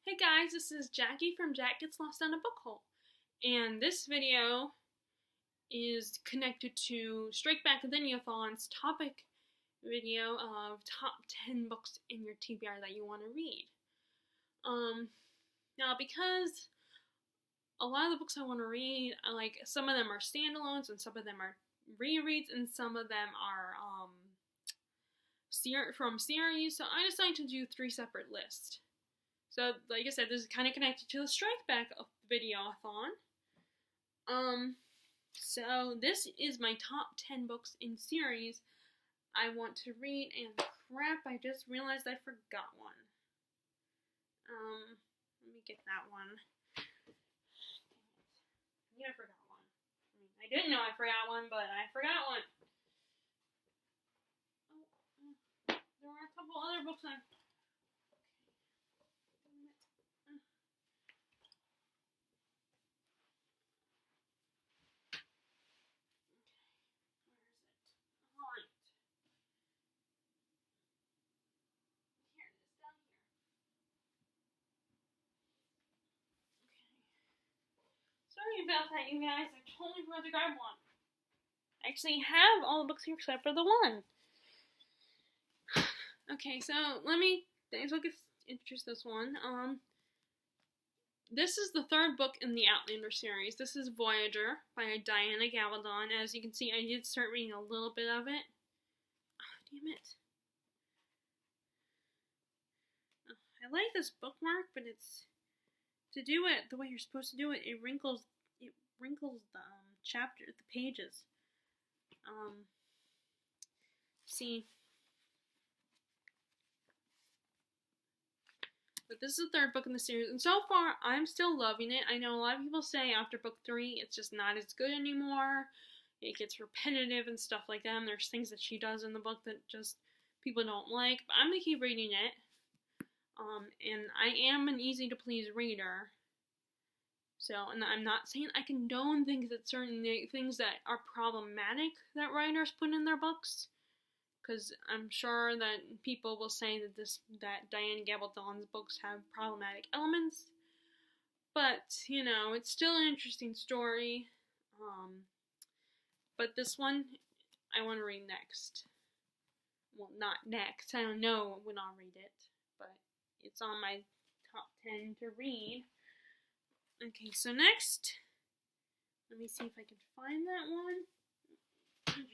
Hey guys, this is Jackie from Jack Gets Lost on a Book Hole, and this video is connected to Strike Back Lineathon's topic video of top 10 books in your TBR that you want to read. Now because a lot of the books I want to read, some of them are standalones and some of them are rereads and some of them are from series, so I decided to do 3 separate lists. So, like I said, this is kind of connected to the Strike Back video-a-thon. So this is my top 10 books in series I want to read, and crap, I just realized I forgot one. Let me get that one. I forgot one. I didn't know I forgot one, but I forgot one. There were a couple other books I... Sorry about that, you guys. I totally forgot to grab one. I actually have all the books here except for the one. Okay, so let's introduce this one. This is the 3rd book in the Outlander series. This is Voyager by Diana Gabaldon. As you can see, I did start reading a little bit of it. Oh, damn it. I like this bookmark, but it's... To do it the way you're supposed to do it, it wrinkles the chapter, the pages. See. But this is the 3rd book in the series, and so far, I'm still loving it. I know a lot of people say after book 3, it's just not as good anymore. It gets repetitive and stuff like that, and there's things that she does in the book that just people don't like. But I'm going to keep reading it. And I am an easy-to-please reader. So, and I'm not saying I condone things that things that are problematic that writers put in their books. Because I'm sure that people will say that Diana Gabaldon's books have problematic elements. But, you know, it's still an interesting story. But this one, I want to read next. Well, not next. I don't know when I'll read it. But it's on my top 10 to read. Okay, so next, let me see if I can find that one.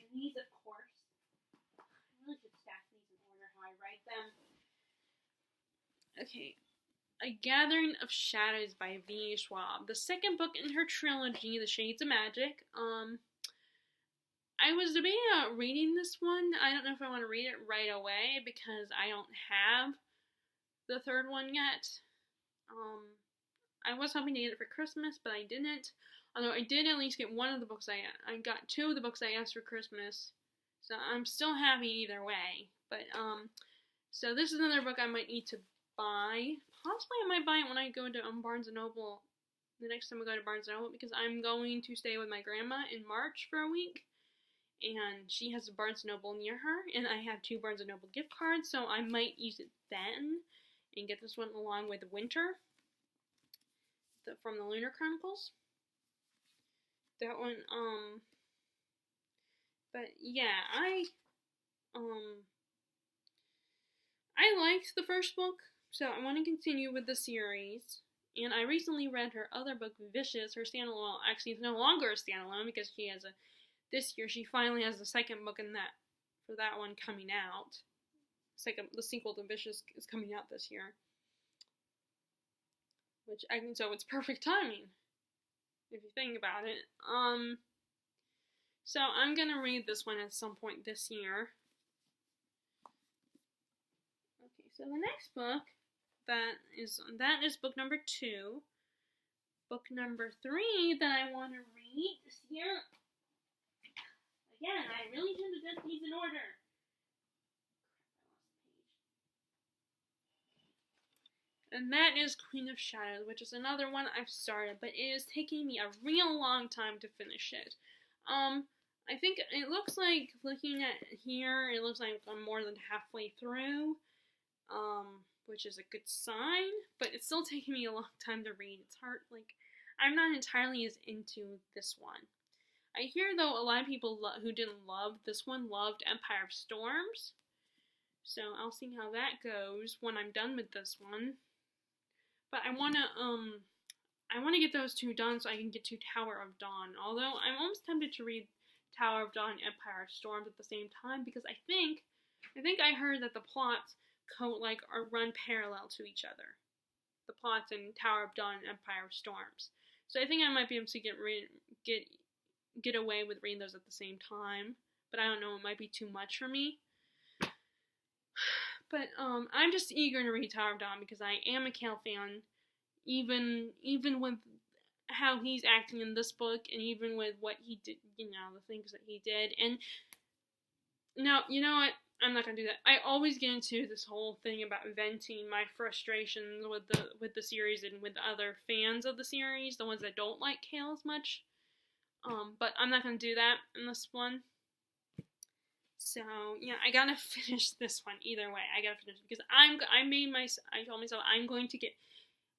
These, of course. I really should stack these in order how I write them. Okay, A Gathering of Shadows by V. Schwab. The 2nd book in her trilogy, The Shades of Magic. I was debating about reading this one. I don't know if I want to read it right away because I don't have the 3rd one yet. I was hoping to get it for Christmas, but I didn't. Although I did at least get one of the books I got 2 of the books I asked for Christmas. So I'm still happy either way. But, so this is another book I might need to buy. Possibly I might buy it when I go to Barnes & Noble, the next time I go to Barnes & Noble, because I'm going to stay with my grandma in March for a week. And she has a Barnes & Noble near her, and I have 2 Barnes & Noble gift cards, so I might use it then and get this one along with Winter from the Lunar Chronicles. That one, but yeah, I liked the 1st book, so I want to continue with the series. And I recently read her other book, Vicious, her standalone. Actually, it's no longer a standalone because she has this year she finally has the 2nd book for that one coming out. The sequel to Vicious is coming out this year. So it's perfect timing, if you think about it. So I'm gonna read this one at some point this year. Okay, so the next book, that is book number 2. Book number 3 that I want to read this year. Again, I really should have done these in order. And that is Queen of Shadows, which is another one I've started, but it is taking me a real long time to finish it. I think it looks like, looking at here, it looks like I'm more than halfway through. which is a good sign, but it's still taking me a long time to read. It's hard, like, I'm not entirely as into this one. I hear, though, a lot of people who didn't love this one loved Empire of Storms, so I'll see how that goes when I'm done with this one. But I want to get those two done so I can get to Tower of Dawn, although I'm almost tempted to read Tower of Dawn and Empire of Storms at the same time, because I think I heard that the plots run parallel to each other. The plots in Tower of Dawn and Empire of Storms. So I think I might be able to get away with reading those at the same time. But I don't know, it might be too much for me. But I'm just eager to read Tower of Dawn because I am a Cale fan. Even with how he's acting in this book, and even with what he did, the things that he did. And now, you know what? I'm not gonna do that. I always get into this whole thing about venting my frustrations with the series and with other fans of the series, the ones that don't like Cale as much. But I'm not gonna do that in this one. So yeah, I gotta finish this one either way. I gotta finish it because I told myself I'm going to get.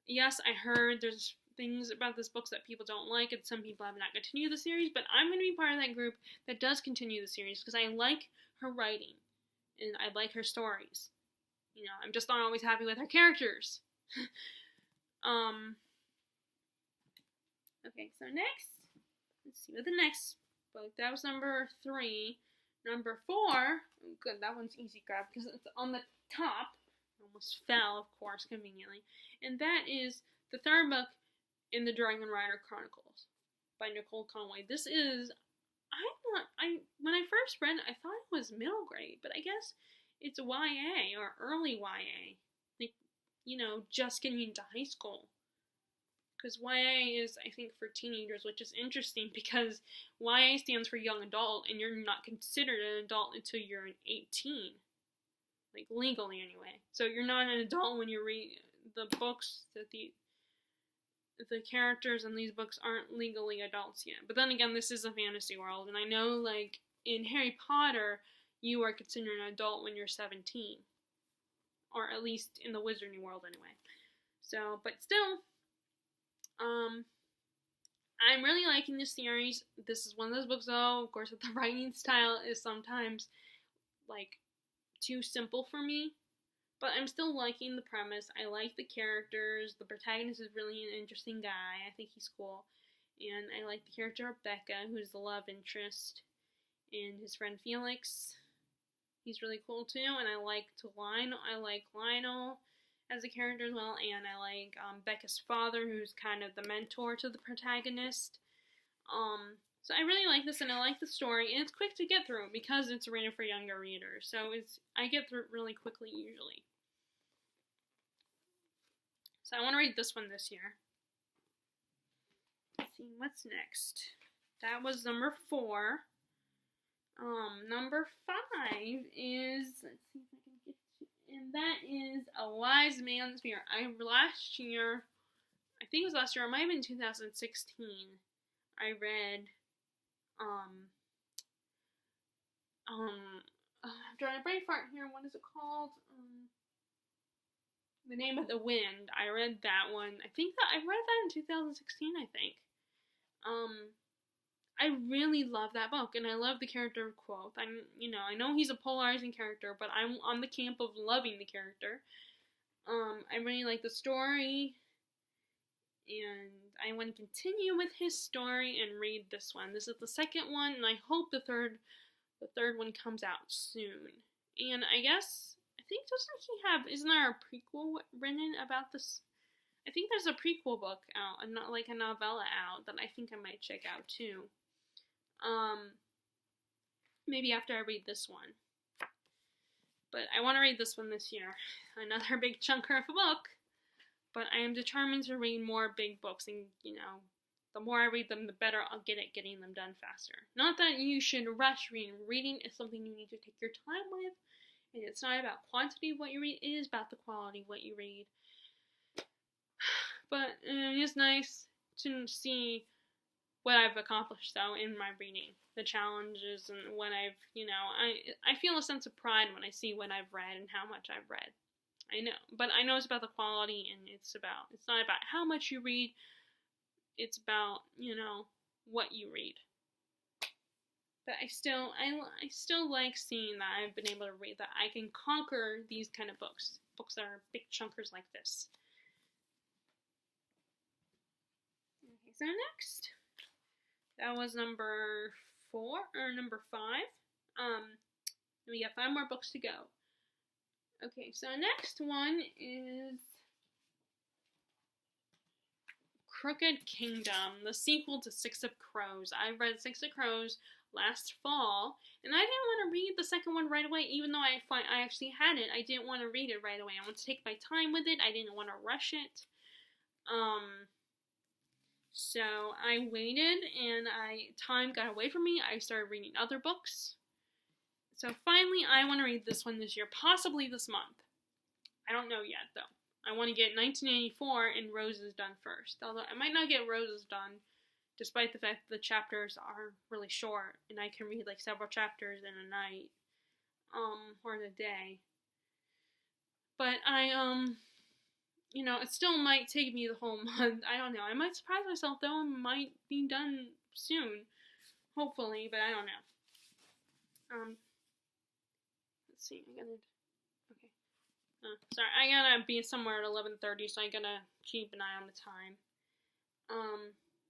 Yes, I heard there's things about this book that people don't like, and some people have not continued the series, but I'm going to be part of that group that does continue the series because I like her writing, and I like her stories. I'm just not always happy with her characters. Okay, so next, let's see what the next book, that was number 3. Number 4, oh good, that one's easy grab because it's on the top. Almost fell, of course, conveniently. And that is the 3rd book in the Dragon Rider Chronicles by Nicole Conway. This is, when I first read it, I thought it was middle grade, but I guess it's YA or early YA. Like, just getting into high school. Because YA is, I think, for teenagers, which is interesting because YA stands for young adult, and you're not considered an adult until you're 18. Like, legally, anyway. So you're not an adult when you read the books that the characters in these books aren't legally adults yet. But then again, this is a fantasy world, and I know, like, in Harry Potter, you are considered an adult when you're 17. Or at least in the wizarding world, anyway. So, but still, I'm really liking this series. This is one of those books, though, of course, that the writing style is sometimes, like, too simple for me, but I'm still liking the premise. I like the characters. The protagonist is really an interesting guy. I think he's cool, and I like the character of Becca, who's the love interest, and his friend Felix. He's really cool too, and I like Lionel as a character as well, and I like Becca's father, who's kind of the mentor to the protagonist. So I really like this, and I like the story, and it's quick to get through because it's rated for younger readers. So I get through it really quickly usually. So I want to read this one this year. Let's see what's next. That was number 4. Number 5 is, let's see if I can get to, and that is A Wise Man's Fear. I think it was last year, it might have been 2016. I read I'm drawing a brain fart here. What is it called? The Name of the Wind. I read that one. I read that in 2016, I think. I really love that book, and I love the character of Quoth. I know he's a polarizing character, but I'm on the camp of loving the character. I really like the story, and I want to continue with his story and read this one. This is the 2nd one, and I hope the third one comes out soon. And I think isn't there a prequel written about this? I think there's a prequel book out, not like a novella out, that I think I might check out too. Maybe after I read this one. But I want to read this one this year. Another big chunker of a book. But I am determined to read more big books, and, the more I read them, the better I'll get at getting them done faster. Not that you should rush reading. Reading is something you need to take your time with, and it's not about quantity of what you read, it is about the quality of what you read. But it is nice to see what I've accomplished, though, in my reading. The challenges and what I feel a sense of pride when I see what I've read and how much I've read. I know, but I know it's about the quality, and it's not about how much you read. It's about, what you read. But I still like seeing that I've been able to read, that I can conquer these kind of books that are big chunkers like this. Okay, so next, that was number 4 or number 5. We got 5 more books to go. Okay, so next one is Crooked Kingdom, the sequel to Six of Crows. I read Six of Crows last fall, and I didn't want to read the second one right away, even though I actually had it. I didn't want to read it right away. I wanted to take my time with it. I didn't want to rush it. So I waited, and time got away from me. I started reading other books. So finally, I want to read this one this year, possibly this month. I don't know yet, though. I want to get 1984 and Roses done first. Although I might not get Roses done, despite the fact that the chapters are really short, and I can read like several chapters in a night, or in a day. But it still might take me the whole month. I don't know. I might surprise myself, though. It might be done soon, hopefully, but I don't know. Let's see. Okay. Sorry, I gotta be somewhere at 11:30, so I gotta keep an eye on the time.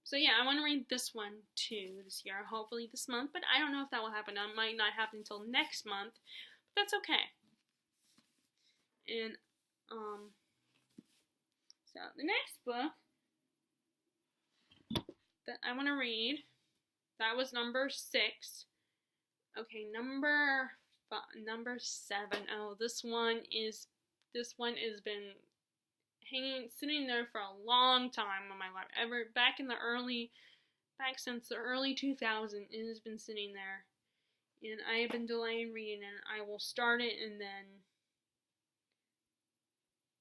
So yeah, I want to read this one too this year, hopefully this month, but I don't know if that will happen. It might not happen until next month, but that's okay. And, so the next book that I want to read, that was number 6. Okay, number 7. Oh, this one has been sitting there for a long time in my life. Back since the early 2000s, it has been sitting there. And I have been delaying reading it. I will start it and then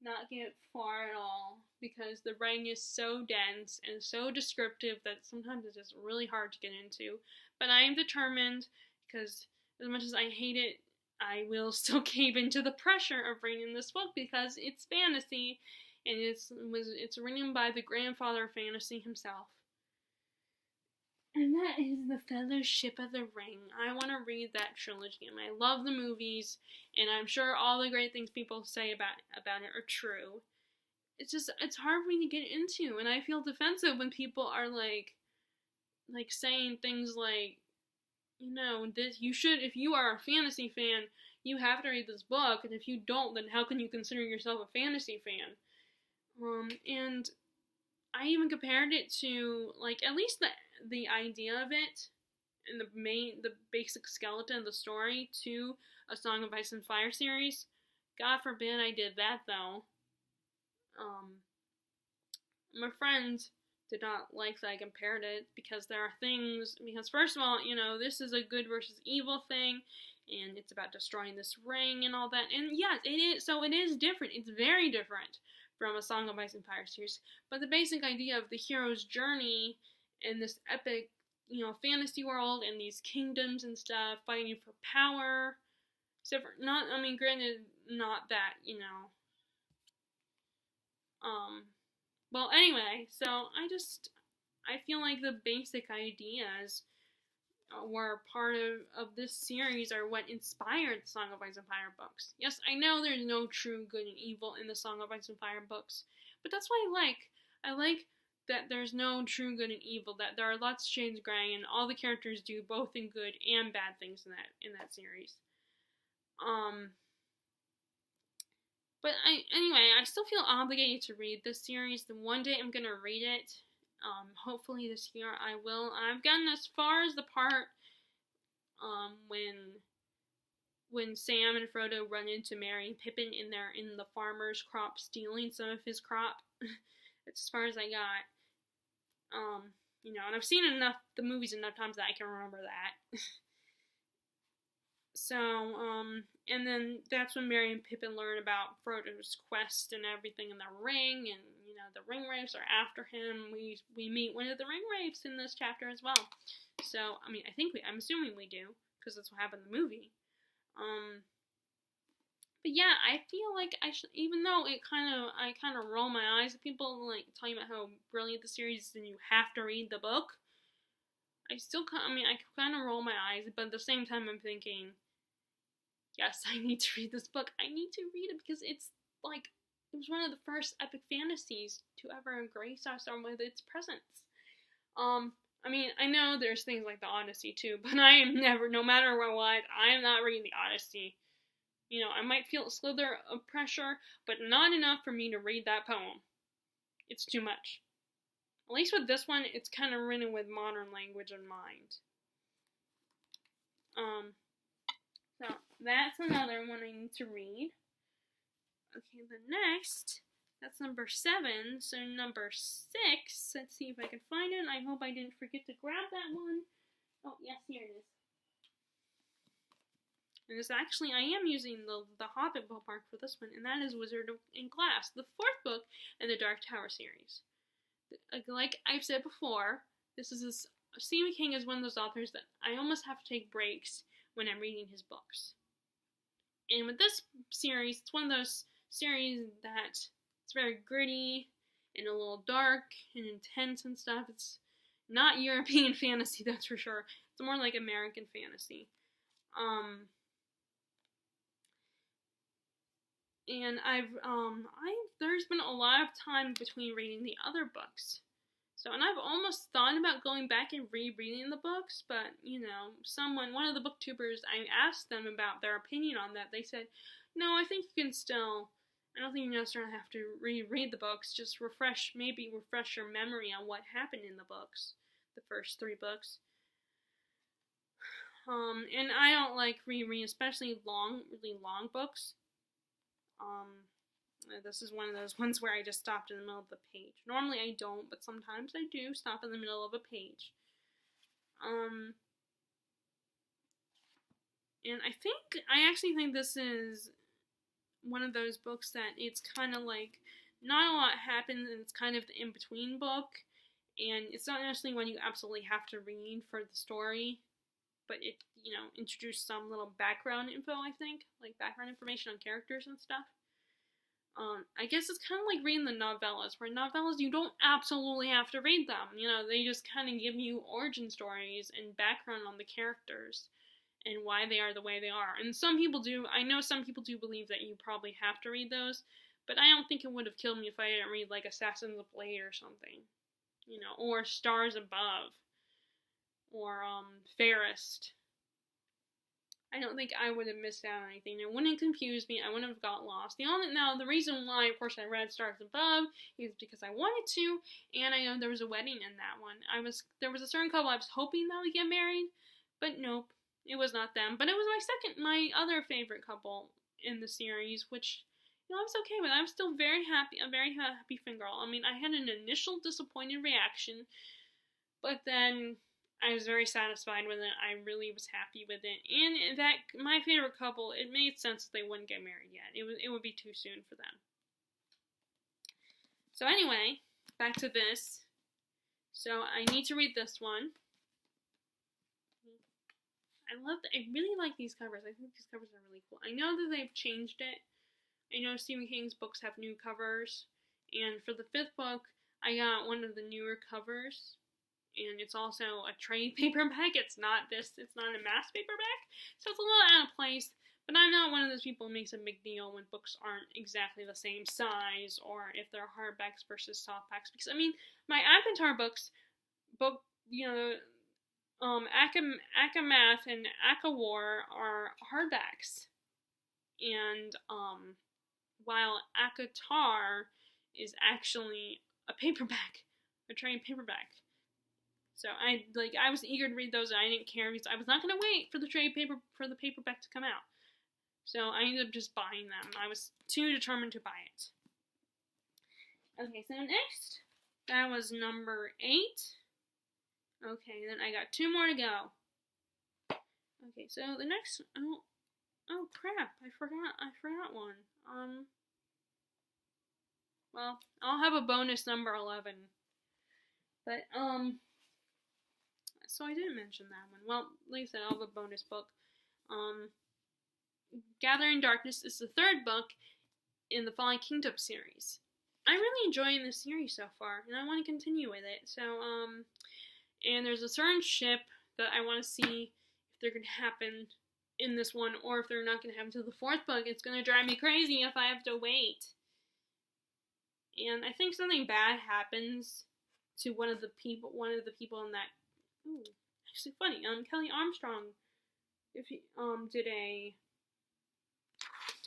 not get far at all, because the writing is so dense and so descriptive that sometimes it's just really hard to get into. But I am determined, because as much as I hate it, I will still cave into the pressure of reading this book, because it's fantasy, and it's written by the grandfather of fantasy himself. And that is The Fellowship of the Ring. I want to read that trilogy, and I love the movies, and I'm sure all the great things people say about it are true. It's hard for me to get into, and I feel defensive when people are like saying things like, if you are a fantasy fan, you have to read this book, and if you don't, then how can you consider yourself a fantasy fan? And I even compared it to, at least the idea of it, and the basic skeleton of the story, to A Song of Ice and Fire series. God forbid I did that, though. My friends did not like that I compared it, because first of all, this is a good versus evil thing, and it's about destroying this ring and all that, and yes, it is, so it is different, it's very different from A Song of Ice and Fire series, but the basic idea of the hero's journey in this epic, fantasy world, and these kingdoms and stuff, fighting for power, except for, granted, not that, well, anyway, so I feel like the basic ideas were part of this series are what inspired the Song of Ice and Fire books. Yes, I know there's no true good and evil in the Song of Ice and Fire books, but that's what I like. I like that there's no true good and evil, that there are lots of shades of gray, and all the characters do both in good and bad things in that series. But anyway, I still feel obligated to read this series. The one day I'm gonna read it. Hopefully this year I will. I've gotten as far as the part when Sam and Frodo run into Merry and Pippin in the farmer's crop, stealing some of his crop. That's as far as I got. And I've seen the movies enough times that I can remember that. So, and then that's when Merry and Pippin learn about Frodo's quest and everything in the ring, and, the ring wraiths are after him. We meet one of the ring wraiths in this chapter as well. So, I'm assuming we do, because that's what happened in the movie. But yeah, I feel like I should, even though I kind of roll my eyes at people like talking about how brilliant the series is and you have to read the book. I still, I kind of roll my eyes, but at the same time, I'm thinking, yes, I need to read this book. I need to read it because it's like, it was one of the first epic fantasies to ever grace us with its presence. I know there's things like the Odyssey too, but I am never, no matter what, I am not reading the Odyssey. I might feel a slither of pressure, but not enough for me to read that poem. It's too much. At least with this one, it's kind of written with modern language in mind. So that's another one I need to read. Okay, the next, that's number 7. So number 6, let's see if I can find it. I hope I didn't forget to grab that one. Oh, yes, here it is. And it's actually, I am using the Hobbit bookmark for this one, and that is Wizard in Glass, the 4th book in the Dark Tower series. Like I've said before, Stephen King is one of those authors that I almost have to take breaks when I'm reading his books. And with this series, it's one of those series that it's very gritty and a little dark and intense and stuff. It's not European fantasy, that's for sure. It's more like American fantasy. And there's been a lot of time between reading the other books. So, and I've almost thought about going back and rereading the books, but, one of the booktubers, I asked them about their opinion on that. They said, no, I think you can still, I don't think you necessarily have to reread the books, just refresh your memory on what happened in the books, the first 3 books. And I don't like rereading, especially really long books. This is one of those ones where I just stopped in the middle of the page. Normally I don't, but sometimes I do stop in the middle of a page. And I actually think this is one of those books that it's kind of like, not a lot happens, and it's kind of the in-between book, and it's not necessarily one you absolutely have to read for the story, but it, introduced some little background info, I think, like background information on characters and stuff. I guess it's kind of like reading the novellas, where novellas, you don't absolutely have to read them. They just kind of give you origin stories and background on the characters and why they are the way they are. And some people do, I know some people do believe that you probably have to read those, but I don't think it would have killed me if I didn't read, like, Assassin's Blade or something. Or Stars Above. Or, Fairest. I don't think I would have missed out on anything. It wouldn't have confused me. I wouldn't have got lost. The reason why, of course, I read Stars Above is because I wanted to, and I know there was a wedding in that one. There was a certain couple I was hoping that would get married, but nope, it was not them. But it was my other favorite couple in the series, which, I was okay with. I was still very happy, a very happy fangirl. I had an initial disappointed reaction, but then I was very satisfied with it. I really was happy with it. And in fact, my favorite couple, it made sense that they wouldn't get married yet. It would be too soon for them. So anyway, back to this. So I need to read this one. I really like these covers. I think these covers are really cool. I know that they've changed it. I know Stephen King's books have new covers. And for the 5th book, I got one of the newer covers. And it's also a trade paperback. It's not a mass paperback. So it's a little out of place. But I'm not one of those people who makes a big deal when books aren't exactly the same size, or if they're hardbacks versus softbacks. Because, my Avatar Akamath and Akawar are hardbacks. And, while Akatar is actually a paperback, a trade paperback. So I was eager to read those, and I didn't care because I was not going to wait for the paperback to come out. So I ended up just buying them. I was too determined to buy it. Okay, so next, that was number 8. Okay, then I got 2 more to go. Okay, so the next, oh crap, I forgot one. Well, I'll have a bonus number 11. But, so I didn't mention that one. Well, like I said, I'll have a bonus book. Gathering Darkness is the third book in the Fallen Kingdom series. I'm really enjoying this series so far, and I want to continue with it. So, and there's a certain ship that I want to see if they're going to happen in this one, or if they're not going to happen to the fourth book. It's going to drive me crazy if I have to wait. And I think something bad happens to one of the people in that. Ooh, actually funny. Kelly Armstrong, if he did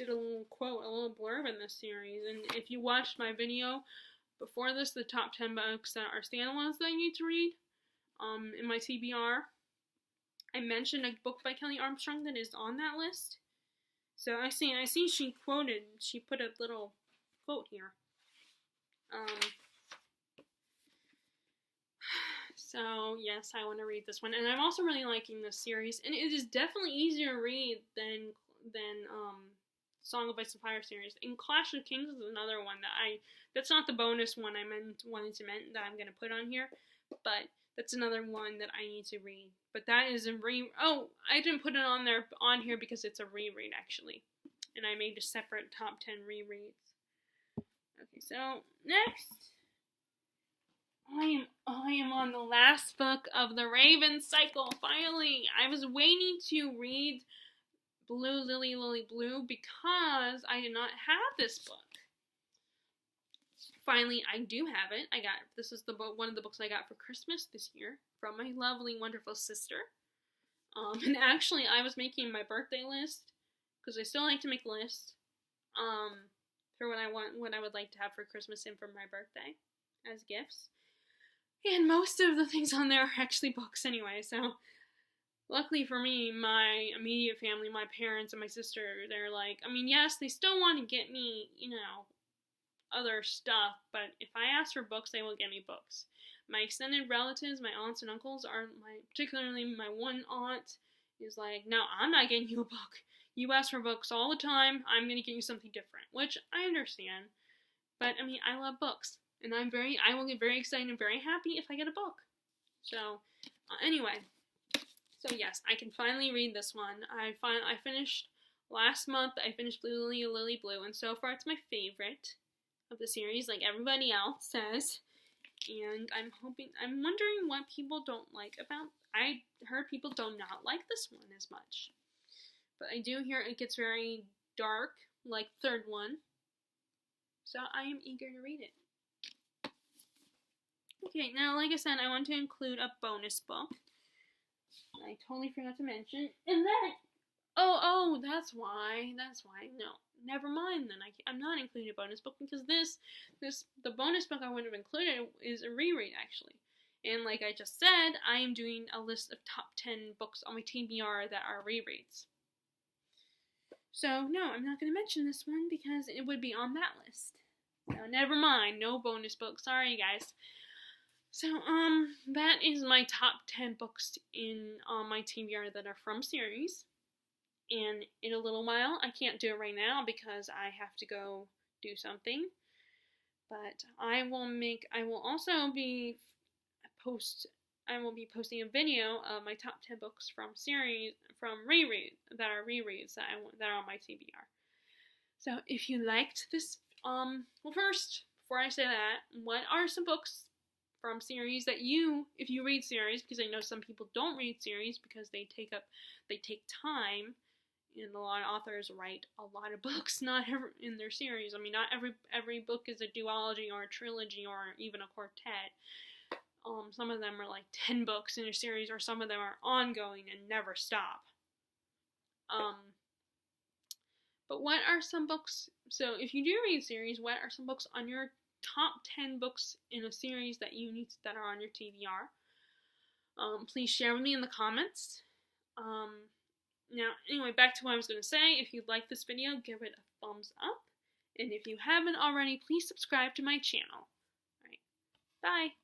a little quote, a little blurb in this series. And if you watched my video before this, the top 10 books that are standalones that you need to read, in my TBR, I mentioned a book by Kelly Armstrong that is on that list. So I see she put a little quote here. So yes, I want to read this one, and I'm also really liking this series, and it is definitely easier to read than Song of Ice and Fire series. And Clash of Kings is another one that's not the bonus one I wanted to mention that I'm gonna put on here, but that's another one that I need to read. But that is I didn't put it on here because it's a reread actually, and I made a separate top 10 rereads. Okay, so next, I am on the last book of the Raven cycle. Finally, I was waiting to read Blue Lily Lily Blue because I did not have this book. Finally, I do have it. This is one of the books I got for Christmas this year from my lovely, wonderful sister. And actually, I was making my birthday list because I still like to make lists. For what I would like to have for Christmas and for my birthday as gifts. And most of the things on there are actually books anyway. So luckily for me, my immediate family, my parents and my sister, they're like, yes, they still want to get me, other stuff, but if I ask for books, they will get me books. My extended relatives, my aunts and uncles, particularly my one aunt, is like, no, I'm not getting you a book. You ask for books all the time, I'm going to get you something different, which I understand. But, I love books, and I will get very excited and very happy if I get a book. So, anyway, so yes, I can finally read this one. I finished, last month, I finished Blue Lily Lily Blue, and so far it's my favorite of the series, like everybody else says. And I'm wondering what people don't like I heard people do not like this one as much. But I do hear it gets very dark, like the third one. So I am eager to read it. Okay, now like I said, I want to include a bonus book. I totally forgot to mention. And then, that's why. No, never mind then. I'm not including a bonus book because the bonus book I would have included is a reread actually. And like I just said, I am doing a list of top 10 books on my TBR that are rereads. So, no, I'm not going to mention this one because it would be on that list. So, never mind. No bonus book. Sorry, guys. So, that is my top 10 books in my TBR that are from series. And in a little while, I can't do it right now because I have to go do something. But I will also be posting a video of my top 10 books from rereads that are on my TBR. So if you liked this, first, before I say that, what are some books from series that if you read series, because I know some people don't read series because they take time, and a lot of authors write a lot of books, not in their series. Not every book is a duology or a trilogy or even a quartet. Some of them are like 10 books in a series, or some of them are ongoing and never stop. But what are some books, so if you do read series, what are some books on your top 10 books in a series that that are on your TBR? Please share with me in the comments. Now, anyway, back to what I was going to say. If you like this video, give it a thumbs up. And if you haven't already, please subscribe to my channel. Alright, bye.